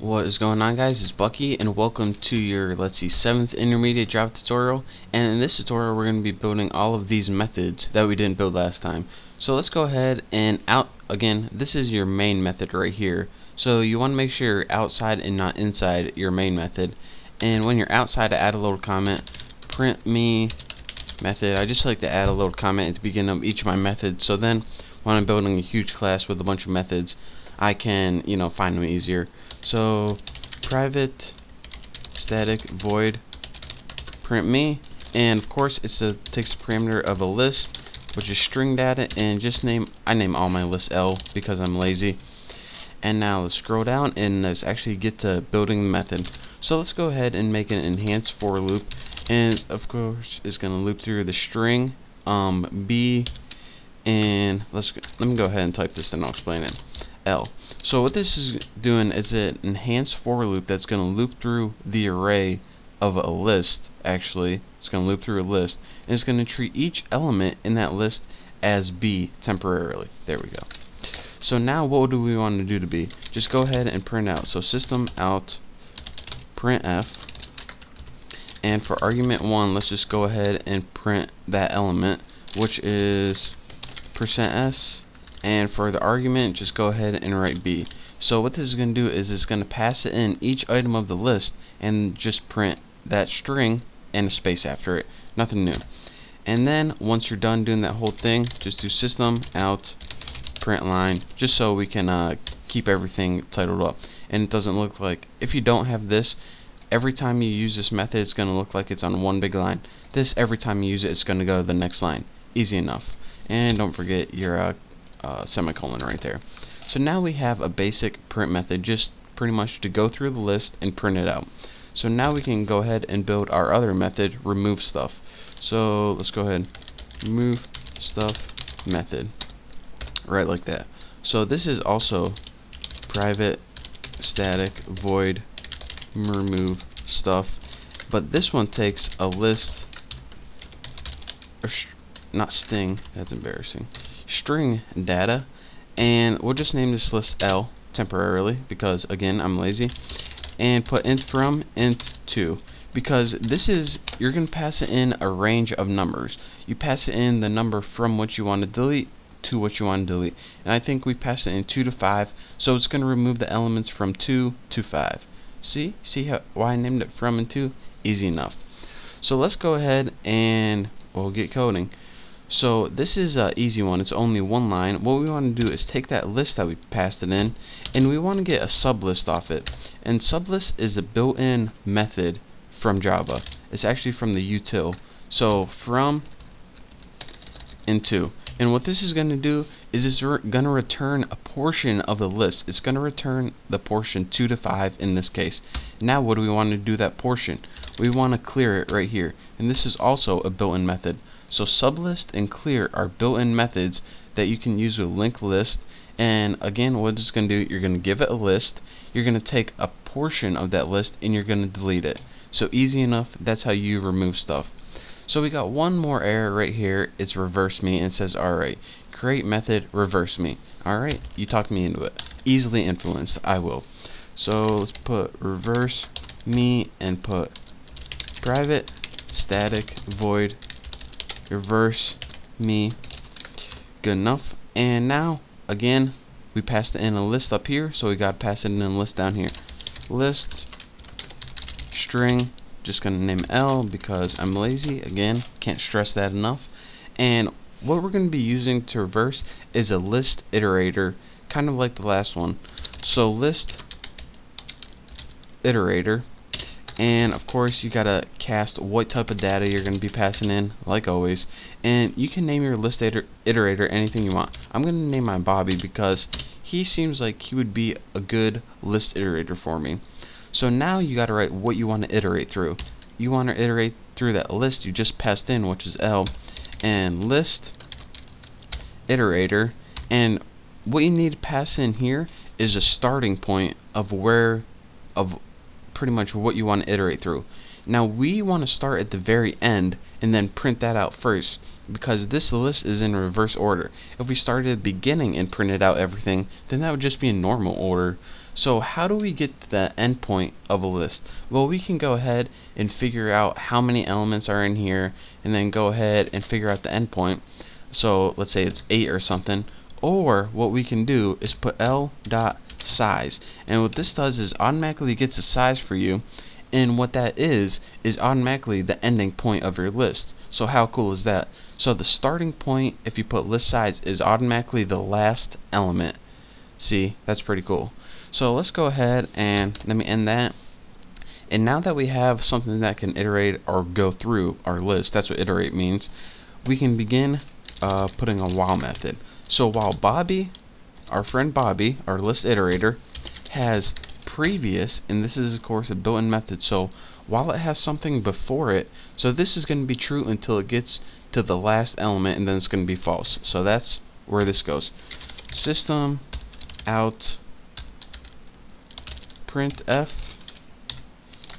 What is going on, guys? It's Bucky and welcome to your 7th intermediate Java tutorial. And in this tutorial we're going to be building all of these methods that we didn't build last time. So let's go ahead and again, this is your main method right here. So you want to make sure you're outside and not inside your main method. And when you're outside, add a little comment, print me method. I just like to add a little comment at the beginning of each of my methods, so then when I'm building a huge class with a bunch of methods, I can, find them easier. So private static void print me, and of course takes the parameter of a list, which is string data, and I name all my lists L because I'm lazy. And now let's scroll down and let's actually get to building the method. So let's go ahead and make an enhanced for loop, and of course it's going to loop through the string b, and let me go ahead and type this and I'll explain it. L. So what this is doing is an enhanced for loop that's going to loop through the array of a list. Actually, it's going to loop through a list, and it's going to treat each element in that list as b temporarily. There we go. So now what do we want to do to b? Just go ahead and print out. So system out printf, and for argument 1, let's just go ahead and print that element, which is %s, and for the argument just go ahead and write b. So what this is going to do is it's going to pass it in each item of the list and just print that string and a space after it. Nothing new. And then once you're done doing that whole thing, just do system out print line, just so we can keep everything titled up, and it doesn't look like, if you don't have this, every time you use this method it's going to look like it's on one big line. This, every time you use it, it's going to go to the next line. Easy enough. And don't forget your semicolon right there. So now we have a basic print method, just pretty much to go through the list and print it out. So now we can go ahead and build our other method, remove stuff. So let's go ahead, remove stuff method, right like that. So this is also private static void remove stuff, but this one takes a list, or not sting, that's embarrassing, string data, and we'll just name this list L temporarily because again I'm lazy, and put int from int to, because this is, you're going to pass it in a range of numbers. You pass it in the number from what you want to delete to what you want to delete, and I think we passed it in 2 to 5, so it's going to remove the elements from 2 to 5. See why I named it from and to? Easy enough. So let's go ahead and we'll get coding. So this is an easy one. It's only one line. What we want to do is take that list that we passed it in, and we want to get a sublist off it. And sublist is a built-in method from Java. It's actually from the util. So from into. And what this is going to do is it's going to return a portion of the list. It's going to return the portion 2 to 5 in this case. Now what do we want to do that portion? We want to clear it right here. And this is also a built-in method. So sublist and clear are built-in methods that you can use with LinkedList. And again, what it's going to do, you're going to give it a list, you're going to take a portion of that list, and you're going to delete it. So easy enough, that's how you remove stuff. So we got one more error right here. It's reverse me, and it says, alright, create method reverse me. Alright, you talked me into it. Easily influenced, I will. So let's put reverse me and put private static void reverse me. Good enough. And now again we passed in a list up here, so we got to pass it in a list down here. List string, just gonna name L because I'm lazy. Again, can't stress that enough. And what we're going to be using to reverse is a list iterator, kind of like the last one. So list iterator, and of course you gotta cast what type of data you're going to be passing in, like always. And you can name your list iterator anything you want. I'm going to name mine Bobby because he seems like he would be a good list iterator for me. So now you got to write what you want to iterate through. You want to iterate through that list you just passed in, which is L, and list iterator. And what you need to pass in here is a starting point of pretty much what you want to iterate through. Now we want to start at the very end and then print that out first, because this list is in reverse order. If we started at the beginning and printed out everything, then that would just be in normal order. So how do we get to the endpoint of a list? Well, we can go ahead and figure out how many elements are in here, and then go ahead and figure out the endpoint. So let's say it's 8 or something. Or what we can do is put L dot size, and what this does is automatically gets a size for you, and what that is automatically the ending point of your list. So how cool is that? So the starting point, if you put list size, is automatically the last element. See, that's pretty cool. So let's go ahead and let me end that. And now that we have something that can iterate or go through our list, that's what iterate means, we can begin putting a while method. So while Bobby, our friend Bobby, our list iterator, has previous, and this is of course a built-in method, so while it has something before it, so this is going to be true until it gets to the last element, and then it's going to be false. So that's where this goes. System out printf,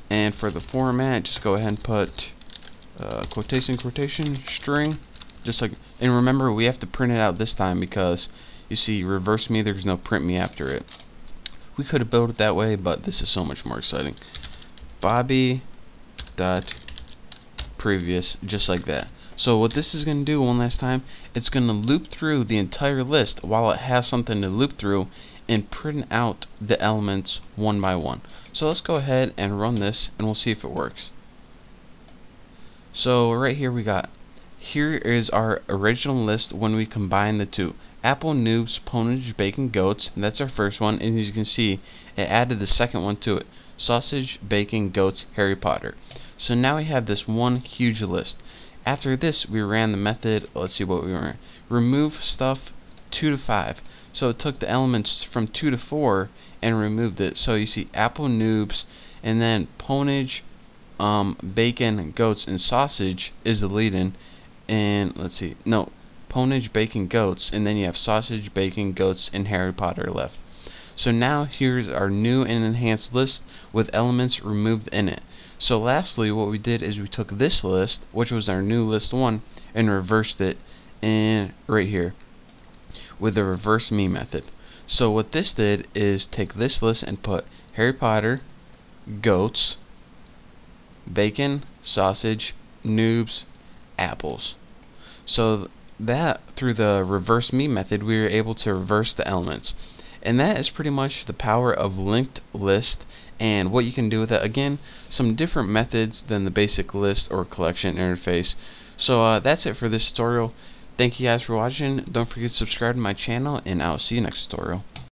and for the format, just go ahead and put quotation string, just like, and remember we have to print it out this time because you see reverse me, there's no print me after it. We could have built it that way, but this is so much more exciting. Bobby dot previous, just like that. So what this is going to do one last time, it's going to loop through the entire list while it has something to loop through and print out the elements one by one. So let's go ahead and run this and we'll see if it works. So right here we got, here is our original list when we combine the two. Apple, noobs, ponage, bacon, goats, and that's our first one, and as you can see it added the second one to it. Sausage, bacon, goats, Harry Potter. So now we have this one huge list. After this we ran the method, let's see what we ran. Remove stuff 2 to 5. So it took the elements from 2 to 4 and removed it. So you see apple, noobs, and then ponage, bacon, goats, and sausage is the lead-in. And let's see, no, ponage, bacon, goats, and then you have sausage, bacon, goats, and Harry Potter left. So now here's our new and enhanced list with elements removed in it. So lastly, what we did is we took this list, which was our new list 1, and reversed it in right here with the reverse me method. So what this did is take this list and put Harry Potter, goats, bacon, sausage, noobs, apples. So that through the reverse me method we were able to reverse the elements. And that is pretty much the power of linked list and what you can do with it. Again, some different methods than the basic list or collection interface. So that's it for this tutorial. Thank you guys for watching. Don't forget to subscribe to my channel, and I'll see you next tutorial.